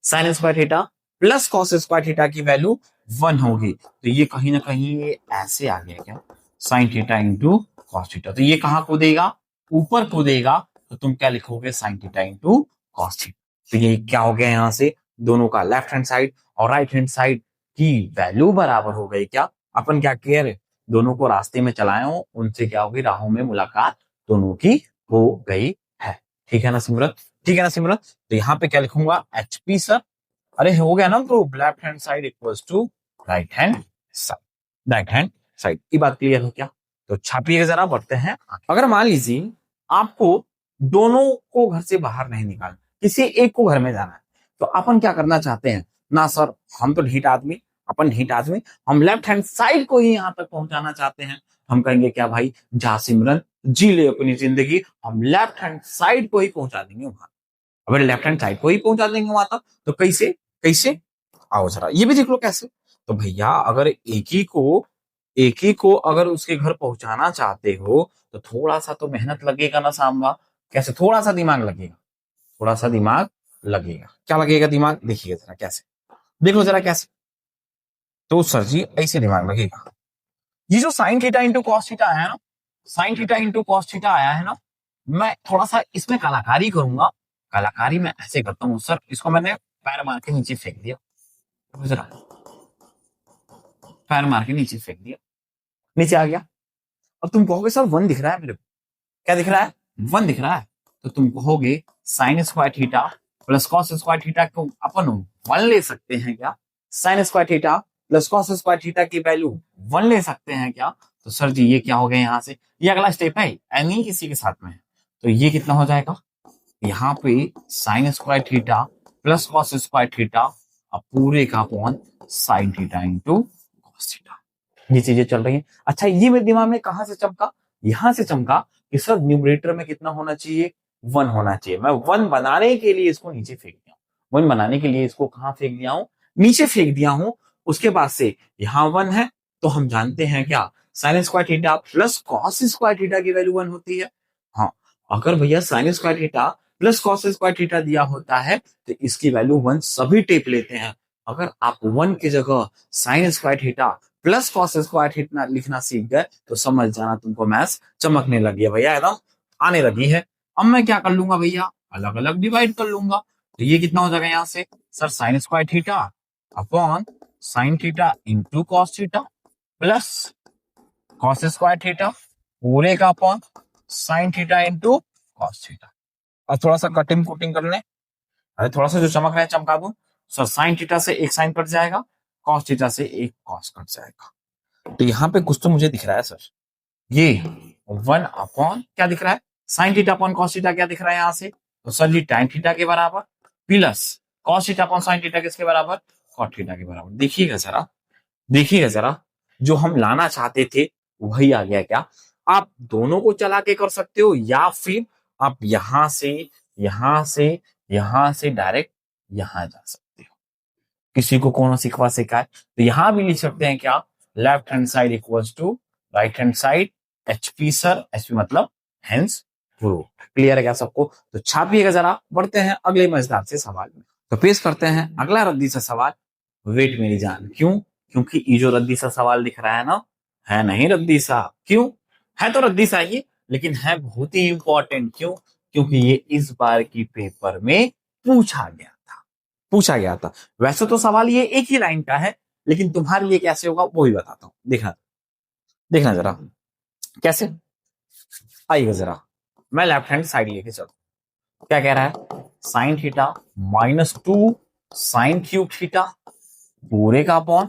sine square theta plus cos square theta की वैल्यू 1 होगी, तो ये कहीं ना कहीं ये ऐसे आ गया क्या, sign theta into cos theta, तो ये कहां कूदेगा, ऊपर कूदेगा, तो तुम क्या लिखोगे sign theta into cos theta. तो ये क्या हो गया, यहां से दोनों का लेफ्ट हैंड साइड और राइट हैंड साइड की वैल्यू बराबर हो गई। क्या अपन क्या किए रे, दोनों को रास्ते में चलाए हो, उनसे क्या होगी, राहों में मुलाकात दोनों की हो गई है। ठीक है ना सिमरत, ठीक है ना सिमरत। तो यहाँ पे क्या लिखूंगा एचपी सर, अरे हो गया ना, तो left hand side equals to right hand side, right hand side की बात क्लियर हो क्या। तो छापिए जरा, बढ़ते हैं। अगर मान लीजिए आपको दोनों को घर से बाहर नहीं निकालना, किसी एक को घर में जाना है, तो अपन क्या करना चाहते हैं ना सर, हम तो ढीठ आदमी, अपन ढीठ आदमी, हम लेफ्ट हैंड साइड को ही यहां तक पहुंचाना चाहते हैं। हम कहेंगे क्या भाई, जा सिमरन जी ले अपनी जिंदगी, हम लेफ्ट हैंड साइड को ही पहुंचा देंगे वहां। अगर लेफ्ट हैंड साइड को ही पहुंचा देंगे वहां तक, तो कैसे कैसे, आओ जरा ये भी देख लो कैसे। तो भैया अगर एक ही को अगर उसके घर पहुंचाना चाहते हो, तो थोड़ा सा तो मेहनत लगेगा ना सामवा, कैसे, थोड़ा सा दिमाग लगेगा, थोड़ा सा दिमाग लगेगा, क्या लगेगा दिमाग, देखिएगा जरा कैसे, देख लो जरा कैसे। तो सर जी ऐसे दिमाग लगेगा, ये जो sign theta into cos theta आया ना, sign theta into cos theta आया है ना, मैं थोड़ा सा इसमें कलाकारी करूंगा, कलाकारी मैं ऐसे करता हूँ सर, इसको मैंने पैर मार के नीचे फेंक दिया, जरा पैर मार के नीचे फेंक दिया, नीचे आ गया। अब तुम कहोगे सर 1 दिख रहा है मेरे को, क्या दिख रहा है, 1 दिख रहा है, तो तुम कहोगे sign square theta plus cos square theta को अपन 1 ले सकते हैं क्या, sine square theta plus cos square theta की वैल्यू 1 ले सकते हैं क्या। तो सर जी ये क्या हो गया, यहां से ये अगला स्टेप है, नहीं किसी के साथ में है, तो ये कितना हो जाएगा, यहाँ पे sign square theta plus cos square theta, अब पूरे का upon sine theta into cos theta, ये चीजें चल रही हैं। अच्छा ये मेरे दिमाग में कहां से चमका, यहां से चमका कि सर न्यूमरेटर में कितना होना चाहिए, 1 होना चाहिए। मैं 1 बनाने के लिए इसको नीचे फेंक दिया, 1 बनाने के लिए इसको कहां फेंक दिया हूं, नीचे फेंक दिया हूं। उसके बाद से यहां 1 है, तो हम जानते हैं क्या, sine square theta plus cos square theta की वैल्यू 1 होती है। हाँ, अगर भैया sign square theta plus cos square theta दिया होता है, तो इसकी वैल्यू 1 सभी टेप लेते हैं। अगर आप 1 की जगह sign square theta plus cos square theta लिखना सीख गए, तो समझ जाना तुमको मैथ्स चमकने लगी है भैया, एकदम आने लगी है। अब मैं क्या कर लूंगा भैया, अलग अलग डिवाइड कर लूंगा, तो ये कितना हो जाएगा यहाँ से, sir sine square theta upon sine theta into cos theta plus cos square theta पूरे का upon sine theta into cos theta. अब थोड़ा सा कटिंग कुटिंग कर लें, अरे थोड़ा सा जो चमक रहा है चमका दूं, सर साइन थीटा से एक साइन कट जाएगा, कॉस थीटा से एक कॉस कट जाएगा, तो यहाँ पे कुछ तो मुझे दिख रहा है सर, ये 1 अपॉन क्या दिख रहा है, sine theta upon cos theta क्या दिख रहा है यहाँ से, तो सर जी टाइन थीटा के बराबर plus cos theta upon sine theta किसके बराबर, कॉट थीटा के बराबर। देखिएगा जरा, देखिएगा जरा, जो हम लाना चाहते थे वही आ गया क्या। आप दोनों को चला के कर सकते हो, या फिर आप यहां से डायरेक्ट यहां जा सकते हो, किसी को कौन सिखवा सिखाए, तो यहां भी लिख सकते हैं क्या, left hand side equals to right hand side, HP sir, HP मतलब हैंस प्रूव। क्लियर है क्या सबको, तो छापिएगा जरा, बढ़ते हैं अगले मजेदार से सवाल में। तो पेश करते हैं अगला रद्दी सा सवाल, वेट मेरी जान, क्यों, क्योंकि ये जो रद्दी सा सवाल दिख रहा है ना, है नहीं रद्दी सा, क्यों, है तो रद्दी सा ही, लेकिन है बहुत ही इंपॉर्टेंट, क्यों, क्योंकि ये इस बार की पेपर में पूछा गया था, पूछा गया था। वैसे तो सवाल ये एक ही लाइन का है, लेकिन तुम्हारे लिए कैसे होगा वो भी बताता हूं, देखना, देखना जरा कैसे, आइएगा जरा, मैं लेफ्ट हैंड साइड लेके चलता क्या कह रहा है, sine theta -2 sine cube theta पूरे का upon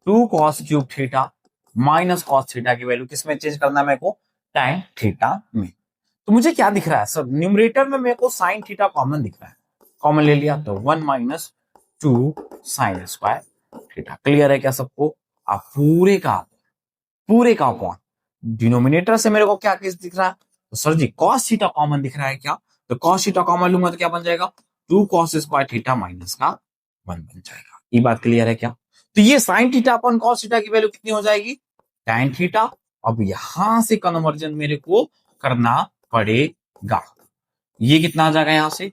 2 cos cube theta minus cos theta की वैल्यू किसमें चेंज करना है मेरे को, tan थीटा में। तो मुझे क्या दिख रहा है सर, न्यूमरेटर में मेरे को साइन थीटा कॉमन दिख रहा है, कॉमन ले लिया तो 1 - 2 साइन स्क्वायर थीटा। क्लियर है क्या सबको? आप पूरे का अपॉन डिनोमिनेटर से मेरे को क्या केस दिख रहा है, तो सर जी कॉस थीटा कॉमन दिख रहा है क्या, तो कॉस थीटा कॉमन लूंगा तो क्या बन जाएगा, 2 कॉस स्क्वायर थीटा माइनस का 1 बन जाएगा। ये बात क्लियर है क्या? तो ये sign theta upon cos theta की वैल्यू कितनी हो जाएगी, tan थीटा। अब यहां से कन्वर्जन मेरे को करना पड़ेगा, ये कितना आ जाएगा यहां से,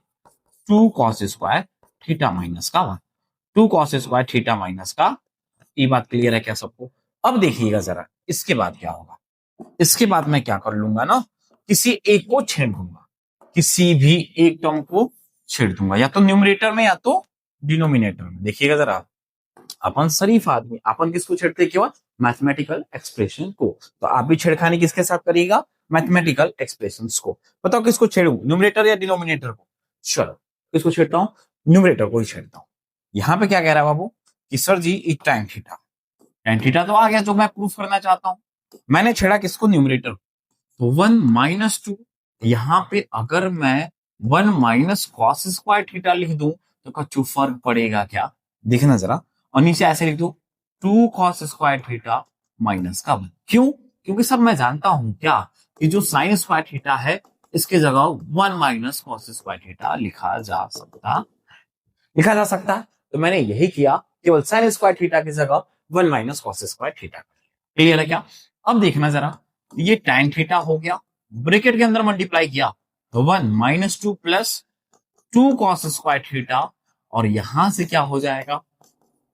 2 कॉस स्क्वायर थीटा माइनस का 1, 2 कॉस स्क्वायर थीटा माइनस का। ये बात क्लियर है क्या सबको? अब देखिएगा जरा इसके बाद क्या होगा, इसके बाद मैं क्या कर लूंगा ना, किसी एक को छेड़ दूंगा, किसी भी एक टर्म को छेड़ दूंगा, या तो न्यूमरेटर में या तो डिनोमिनेटर में। देखिएगा जरा, अपन शरीफ आदमी, अपन किसको छेड़ते, केवल मैथमेटिकल एक्सप्रेशन को। तो आप भी छेड़खानी किसके साथ करिएगा, मैथमेटिकल एक्सप्रेशंस को। बताओ किसको छेड़ू, न्यूमरेटर या डिनोमिनेटर को? चलो किसको छेड़ता हूं, न्यूमरेटर को ही छेड़ता हूं। यहां पे क्या कह रहा है बाबू कि सर जी एक tan थीटा, tan थीटा तो आ गया जो मैं प्रूफ करना चाहता हूं। मैंने छेड़ा किसको, न्यूमरेटर। तो 1 - 2, यहां पे अगर मैं 1 - cos स्क्वायर थीटा लिख दूं तो कुछ फर्क पड़ेगा क्या, देखना जरा। और नीचे ऐसे लिख दो 2 cos स्क्वायर थीटा माइनस का 1। क्यों? क्योंकि सब मैं जानता हूं क्या कि जो साइन स्क्वायर थीटा है इसके जगह 1 - cos स्क्वायर थीटा लिखा जा सकता है। तो मैंने यही किया, केवल साइन स्क्वायर थीटा की जगह 1 - cos स्क्वायर थीटा। क्लियर है क्या? अब देखना जरा, ये tan थीटा हो गया, ब्रैकेट के अंदर मल्टीप्लाई किया तो 1 - 2 प्लस 2 cos स्क्वायर थीटा, और यहां से क्या हो जाएगा,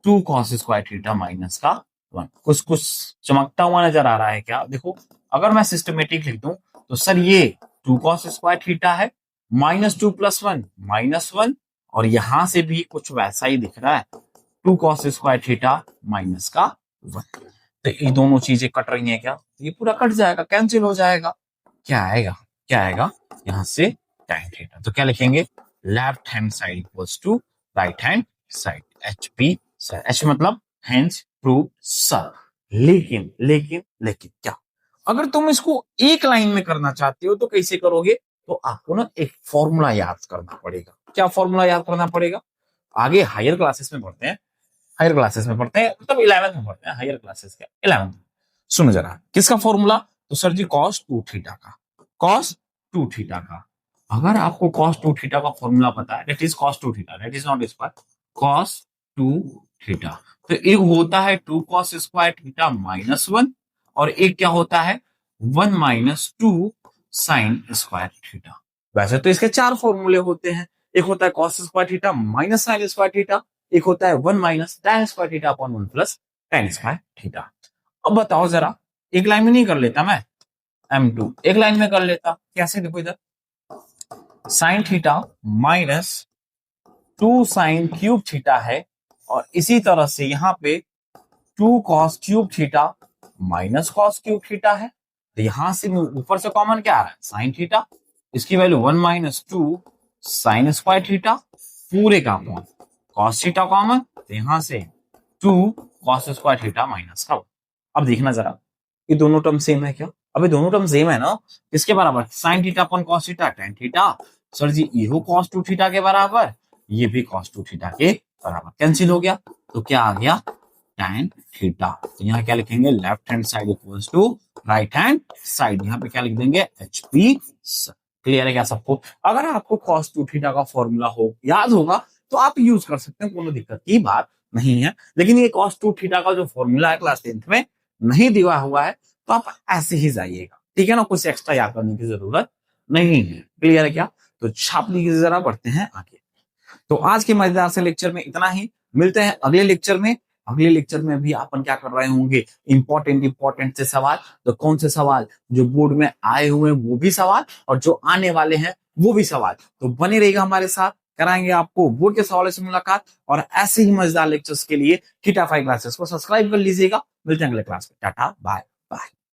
2 cos स्क्वायर थीटा माइनस का 1। कुछ कुछ चमकता हुआ नजर आ रहा है क्या? देखो अगर मैं सिस्टमेटिक लिख दूं तो सर ये 2 cos स्क्वायर थीटा है, -2 + 1 -1, और यहां से भी कुछ वैसा ही दिख रहा है, 2 cos स्क्वायर थीटा माइनस का 1। तो ये दोनों चीजें कट रही हैं क्या, ये पूरा कट जाएगा, कैंसिल हो जाएगा। क्या आएगा, क्या आएगा यहां से, tan थीटा। तो क्या लिखेंगे, left hand side equals to right hand side, HP sir, H मतलब हैंस प्रूव सर। लेकिन लेकिन लेकिन क्या, अगर तुम इसको एक लाइन में करना चाहते हो तो कैसे करोगे, तो आपको ना एक फॉर्मूला याद करना पड़ेगा। क्या फॉर्मूला याद करना पड़ेगा, आगे हायर क्लासेस में पढ़ते हैं, हायर क्लासेस में पढ़ते हैं, मतलब 11th में पढ़ते हैं, हायर क्लासेस का 11th। सुनो जरा किसका फॉर्मूला, तो सर जी cos 2 थीटा का, cos 2 थीटा का। अगर आपको cos 2 थीटा का फॉर्मूला पता है, that is cos 2 theta, that is not square, cos 2 theta. तो एक होता है 2 cos स्क्वायर थीटा -1, और एक क्या होता है 1 - 2 sin स्क्वायर थीटा। वैसे तो इसके 4 फॉर्मूले होते हैं, एक होता है cos square theta minus sin square theta, एक होता है 1 - tan square theta upon 1 plus tan square theta. अब बताओ जरा, एक लाइन में नहीं कर लेता मैं, M2 एक लाइन में कर लेता, कैसे, देखो इधर sine theta -2 sine cube theta है, और इसी तरह से यहां पे 2 cos cube theta minus cos cube theta है। तो यहां से ऊपर से कॉमन क्या आ रहा है, साइन थीटा, इसकी वैल्यू 1 - 2 साइन स्क्वायर थीटा पूरे का अपॉन cos थीटा कॉमन, तो यहां से 2 cos स्क्वायर थीटा माइनस का 1। अब देखना जरा, ये दोनों टर्म सेम है क्या, अबे दोनों टर्म सेम है ना, किसके बराबर, sine theta upon cos theta tan theta. Sir ji ये हो cos 2 थीटा के बराबर, ये भी cos 2 थीटा के बराबर, कैंसिल हो गया, तो क्या आ गया tan थीटा। तो यहाँ क्या लिखेंगे, left hand side equals to right hand side, यहाँ पे क्या लिख देंगे HP। क्लियर है क्या सबको? अगर आपको cos 2 थीटा का फॉर्मूला हो याद होगा तो आप यूज कर सकते हैं, कोनो दिक्कत की बात नहीं है। लेकिन ये cos 2 थीटा का जो फॉर्मूला है क्लास 10th में नहीं दिया हुआ है, तो आप ऐसे ही जाइएगा, ठीक है ना, कुछ एक्स्ट्रा याद करने की जरूरत नहीं है। क्लियर है क्या? तो छाप लीजिए जरा, बढ़ते हैं आगे। तो आज के मजेदार से लेक्चर में इतना ही, मिलते हैं अगले लेक्चर में। अगले लेक्चर में भी अपन क्या कर रहे होंगे, इंपॉर्टेंट से सवाल। तो कौन से सवाल जो बोर्ड में आए हुए हैं वो भी सवाल, और जो आने वाले हैं वो भी सवाल। तो बने रहेगा हमारे साथ, कराएंगे आपको बोर्ड के सवालों से मुलाकात। और ऐसे ही मजेदार लेक्चर्स के लिए थीटा 5 क्लासेस को सब्सक्राइब कर लीजिएगा। मिलते हैं अगले क्लास में, टाटा बाय।